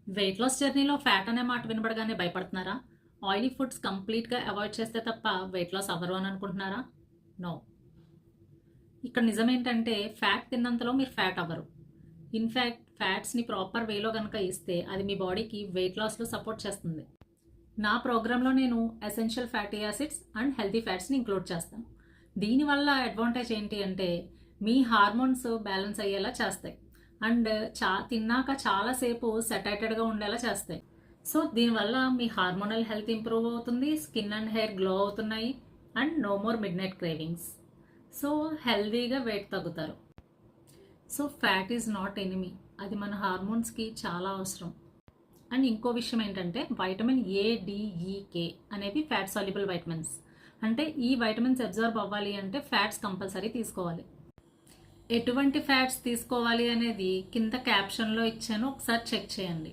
Weight loss జర్నీలో fat అనే మాట వినబడగానే భయపడుతున్నారా? ఆయిలీ ఫుడ్స్ కంప్లీట్‌గా అవాయిడ్ చేస్తే తప్ప వెయిట్ లాస్ అవ్వరు అని అనుకుంటున్నారా? నో. ఇక్కడ నిజమేంటంటే ఫ్యాట్ తిన్నంతలో మీరు ఫ్యాట్ అవ్వరు. ఇన్‌ఫాక్ట్ ఫ్యాట్స్‌ని ప్రాపర్ వేలో గనక ఇస్తే అది మీ బాడీకి వెయిట్ లాస్‌లో సపోర్ట్ చేస్తుంది. నా ప్రోగ్రామ్‌లో నేను essential fatty acids and healthy ఫ్యాట్స్‌ని ఇంక్లూడ్ చేస్తాను. దీనివల్ల అడ్వాంటేజ్ ఏంటి అంటే మీ హార్మోన్స్ బ్యాలెన్స్ అయ్యేలా చేస్తాయి. అండ్ తిన్నాక చాలాసేపు సెటైటెడ్‌గా ఉండేలా చేస్తాయి. సో దీనివల్ల మీ హార్మోనల్ హెల్త్ ఇంప్రూవ్ అవుతుంది. స్కిన్ అండ్ హెయిర్ గ్లో అవుతున్నాయి. And no more midnight cravings. So హెల్తీగా వెయిట్ తగ్గుతారు. So fat is not enemy. అది మన హార్మోన్స్కి చాలా అవసరం. అండ్ ఇంకో విషయం ఏంటంటే వైటమిన్ ఏ, డి, ఈ, కే అనేవి ఫ్యాట్ సాల్యుబుల్ వైటమిన్స్. అంటే ఈ వైటమిన్స్ అబ్జర్వ్ అవ్వాలి అంటే ఫ్యాట్స్ కంపల్సరీ తీసుకోవాలి. ఎటువంటి ఫ్యాట్స్ తీసుకోవాలి అనేది కింద క్యాప్షన్లో ఇచ్చాను, ఒకసారి చెక్ చేయండి.